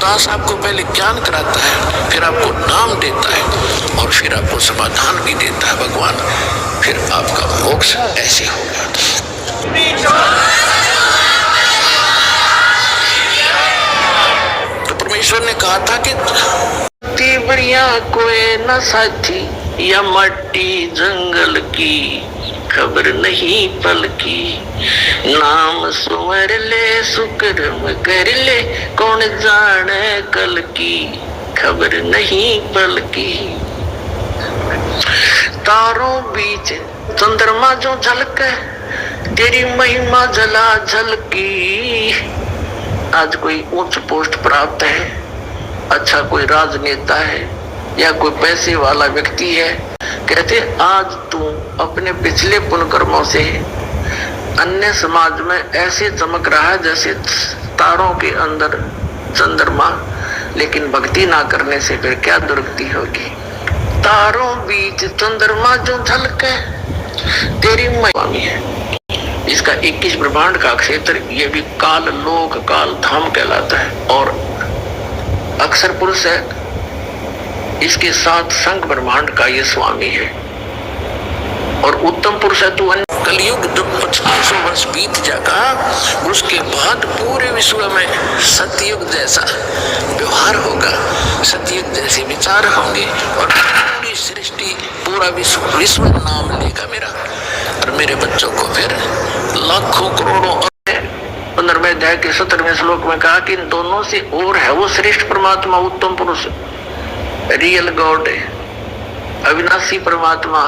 दास आपको पहले ज्ञान कराता है, फिर आपको नाम देता है और फिर आपको समाधान भी देता है भगवान, फिर आपका मोक्ष ऐसे हो जाता है। तो परमेश्वर ने कहा था कि बढ़िया कोई न साथी या मट्टी जंगल की, खबर नहीं पल की, नाम सुमर ले सुकर्म कर ले, कौन जाने कल की, खबर नहीं पल की। तारों बीच चंद्रमा जो झलके, तेरी महिमा जला झलकी। आज कोई उच्च पोस्ट प्राप्त है, अच्छा कोई राजनेता है या कोई पैसे वाला व्यक्ति है, कहते आज तू अपने पिछले पुण्य कर्मों से अन्य समाज में ऐसे चमक रहा है जैसे तारों के अंदर चंद्रमा, लेकिन भक्ति ना करने से फिर क्या दुर्गति होगी। तारों बीच चंद्रमा जो झलके, तेरी महिमा है। इसका 21 ब्रह्मांड का क्षेत्र ये भी काल लोक काल धाम कहलाता है और अक्षर पुरुष है, इसके साथ संघ ब्रह्मांड का ये स्वामी है और उत्तम पुरुष है। तो कलयुग जब 2500 वर्ष बीत जाएगा, उसके बाद पूरे विश्व में सतयुग जैसा व्यवहार होगा, सतयुग जैसे विचार होंगे और पूरी सृष्टि पूरा विश्व नाम लेगा मेरा, और मेरे बच्चों को फिर लाखों करोड़ों। 15वें अध्याय के 17वें श्लोक में कहा कि इन दोनों से और है वो श्रेष्ठ परमात्मा, उत्तम पुरुष, रियल गॉड, अविनाशी परमात्मा,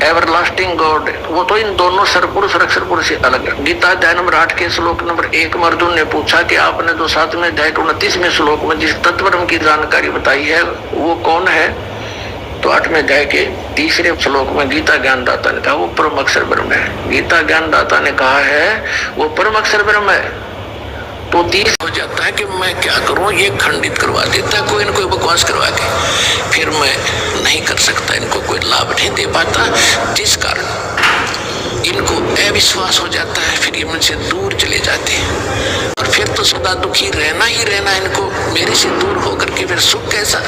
एवरलास्टिंग गॉड, वो तो इन दोनों सरपुरुष और अक्षर पुरुष से अलग है। गीता अध्याय नंबर 8 के श्लोक नंबर 1 में अर्जुन ने पूछा कि आपने जो 7वें अध्याय के 29वें श्लोक में जिस तत्वब्रह्म की जानकारी बताई है वो कौन है? तो 8वें अध्याय के 3रे श्लोक में गीता ज्ञानदाता ने कहा वो परम अक्षर ब्रह्म है। गीता ज्ञानदाता ने कहा है वो परम अक्षर ब्रह्म है। तो 30 हो जाता है कि मैं क्या करूं, ये खंडित करवा देता है कोई न कोई बकवास करवा के, फिर मैं नहीं कर सकता, इनको कोई लाभ नहीं दे पाता, जिस कारण इनको अविश्वास हो जाता है, फिर ये मुझसे दूर चले जाते हैं और फिर तो सदा दुखी रहना ही रहना इनको, मेरे से दूर होकर के फिर सुख कैसा।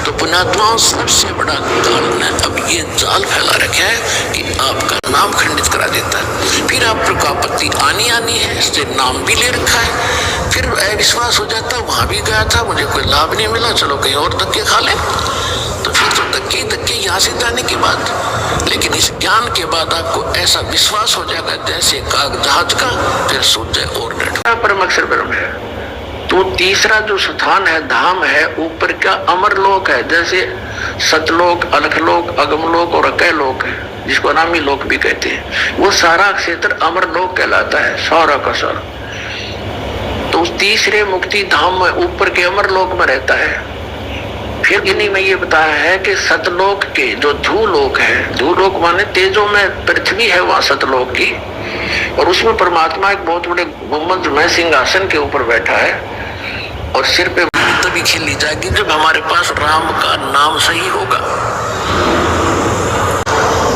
तो पुण्यात्माओं सबसे बड़ा काल ने अब ये जाल फैला रखा है कि आपका नाम खंडित करा देता है, फिर आपको आपत्ति आनी है, इससे नाम भी ले रखा है, फिर अविश्वास हो जाता है, वहां भी गया था मुझे कोई लाभ नहीं मिला, चलो कहीं और धक्के खा ले। तो फिर तो धक्के यहाँ से जाने के बाद, लेकिन इस ज्ञान के बाद आपको ऐसा विश्वास हो जाएगा जैसे कागजात का, फिर सूझ जाए और परम अक्षर ब्रह्म है। तो तीसरा जो स्थान है धाम है, ऊपर का अमर लोक है, जैसे सतलोक, अलखलोक, अगमलोक और अकैलोक है, जिसको अनामी लोक भी कहते हैं। वो सारा क्षेत्र अमर लोक कहलाता है, सारा का सारा। तो उस तीसरे मुक्ति धाम में ऊपर के अमर लोक में रहता है। फिर इन्हीं में ये बताया है कि सतलोक के जो धूलोक है, धूलोक माने तेजों में पृथ्वी है वहां सतलोक की, और उसमें परमात्मा एक बहुत बड़े गुम्बद में सिंहासन के ऊपर बैठा है और सिर पे तभी खिली जाएगी जब हमारे पास राम का नाम सही होगा।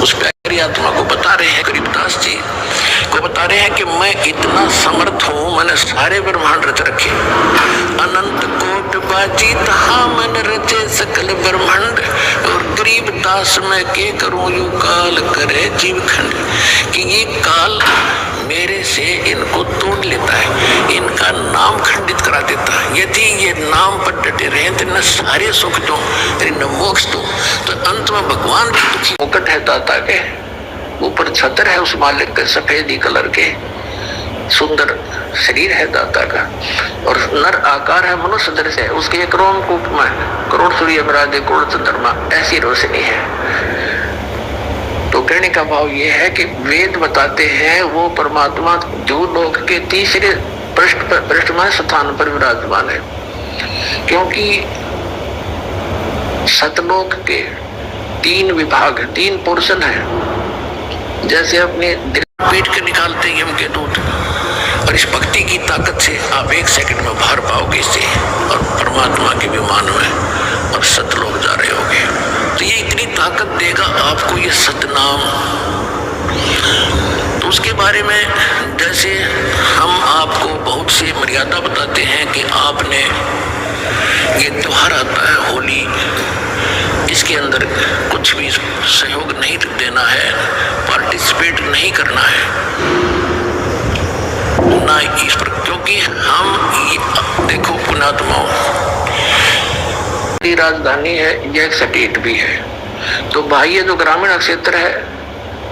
उस प्यारी आत्मा को बता रहे हैं, गरीबदास जी को बता रहे हैं कि मैं इतना समर्थ हूं, मैंने सारे ब्रह्मांड रच रखे, अनंत कोट बाजी तहा मन रचे सकल ब्रह्मांड, और गरीब दास में के करूं यू काल करे जीव खंड, कि ये काल मेरे से इनको तोड़ लेता है, इनका नाम खंडित करा देता है। यदि ये नाम पर डटे रहे तो न सारे सुख दो न मोक्ष दो, तो अंत में भगवान भी दुखी। मुकुट है दाता के, ऊपर छतर है उस मालिक के सफेदी कलर के, सुंदर शरीर है दाता का, और नर आकार है मनुष्य दृश्य है, उसके एक रोमकूप में करोड़ सूर्य विराजे करोड़ चंद्रमा, ऐसी रोशनी है। तो कहने का भाव ये है कि वेद बताते हैं वो परमात्मा धूलोक के तीसरे पृष्ठ में स्थान पर विराजमान है, क्योंकि सतलोक के 3 विभाग, 3 पोर्शन है। जैसे अपने दिल पीट के निकालते हैं यम के दूत, और इस भक्ति की ताकत से आप 1 सेकंड में बाहर पाओगे इससे, और परमात्मा के विमान में और सतलोक जा रहे होगे। तो ये इतनी ताकत देगा आपको ये सतनाम। तो तो उसके बारे में जैसे हम आपको बहुत सी मर्यादा बताते हैं कि आपने ये त्योहार आता है होली, इसके अंदर कुछ भी सहयोग नहीं देना है, पार्टिसिपेट नहीं करना है ना इस पर, क्योंकि हम देखो पुण्यात्माओं, राजधानी है, यह एक स्टेट भी है। तो भाई ये जो ग्रामीण क्षेत्र है,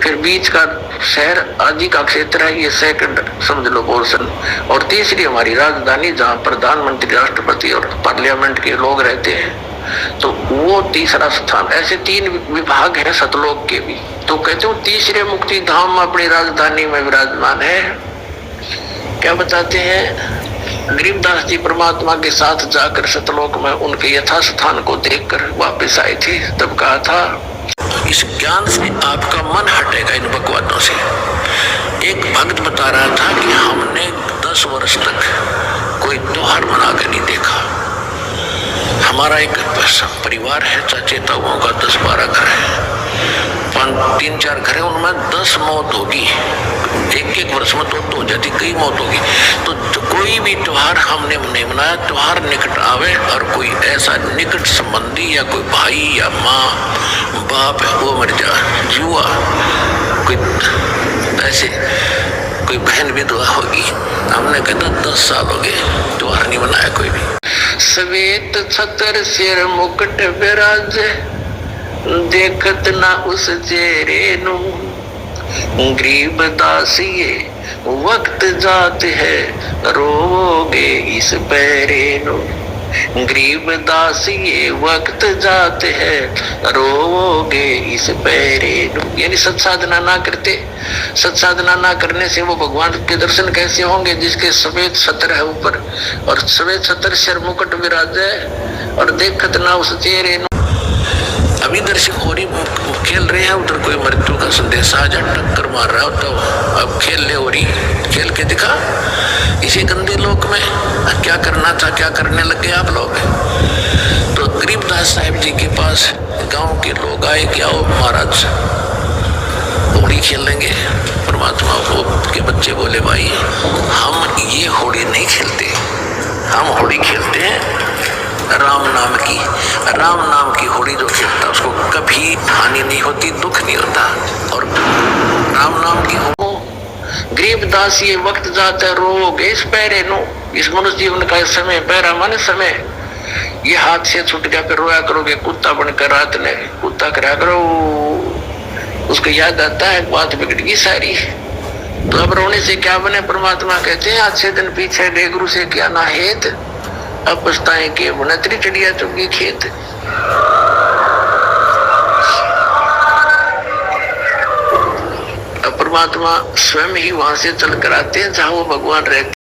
फिर बीच का शहर आदि का क्षेत्र है, ये सेकंड समझ लो पोर्शन, और तीसरी हमारी राजधानी जहाँ प्रधानमंत्री, राष्ट्रपति और पार्लियामेंट के लोग रहते हैं, तो वो तीसरा स्थान। ऐसे 3 विभाग हैं सतलोक के भी। तो कहते हो तीसरे मुक्ति धाम अपनी राजधानी में विराजमान है। क्या बताते हैं, गरीबदास जी परमात्मा के साथ जाकर सतलोक में उनके यथास्थान को देखकर वापस आए थे, तब कहा था इस ज्ञान से आपका मन हटेगा इन बकवादों से। एक भक्त बता रहा था कि हमने 10 वर्ष तक कोई त्योहार मना कर नहीं देखा। हमारा एक परिवार है, चाचे ताऊओं का 10-12 घर है, 3-4 घर है, उनमें 10 मौत होगी, एक वर्ष में तो हो जाती, कई मौत होगी। तो कोई भी त्योहार हमने नहीं मनाया। त्योहार निकट आवे और कोई ऐसा निकट संबंधी या कोई भाई या माँ बाप है वो मर जा, जुआ, कोई ऐसे कोई बहन विधवा होगी, हमने कहता 10 साल हो गए त्योहार नहीं मनाया कोई भी। श्वेत छतर सिर मुकुट विराज, देखत ना उस चेहरे नु, गरीब दासिये वक्त जात है, रोगे इस पैरे नु। गरीब दासिये वक्त जात है, रोगे इस पैरे नु। यानी सत्साधना ना करते, सत्साधना ना करने से वो भगवान के दर्शन कैसे होंगे जिसके सफेद छत्र है ऊपर, और सफेद छत्र सिर मुकुट विराज है, और देखत ना उस चेहरे नु। अभी दर्शक होरी खेल रहे हैं, उधर कोई मृत्यु का संदेश आ जा, टक्कर मार रहा हो, तो अब खेल ले होरी, खेल के दिखा। इसी गंदे लोक में क्या करना था, क्या करने लगे आप लोग। तो गरीबदास साहिब जी के पास गांव के लोग आए, क्या हो महाराज होली खेलेंगे। परमात्मा को के बच्चे बोले भाई हम ये होली नहीं खेलते, हम होली खेलते हैं राम नाम की। राम नाम की होली जो खेलता उसको कभी हानि नहीं होती, दुख नहीं होता। और राम नाम की हो गरीबदास ये वक्त जाता है, रोगे इस पैरे नो। इस मनुष्य जीवन का समय, पैरा माने समय, ये हाथ से छूट गया फिर रोया करोगे, कुत्ता बनकर रात ने कुत्ता करा करो, उसको याद आता है बात बिगड़ गई सारी। तो अब रोने से क्या बने, परमात्मा कहते हैं अच्छे दिन पीछे गए गुरु से क्या ना हेत, अब पछताएं कि बनतरी चढ़िया चुगी खेत। अब परमात्मा स्वयं ही वहां से चल कर आते हैं जहां वो भगवान रहते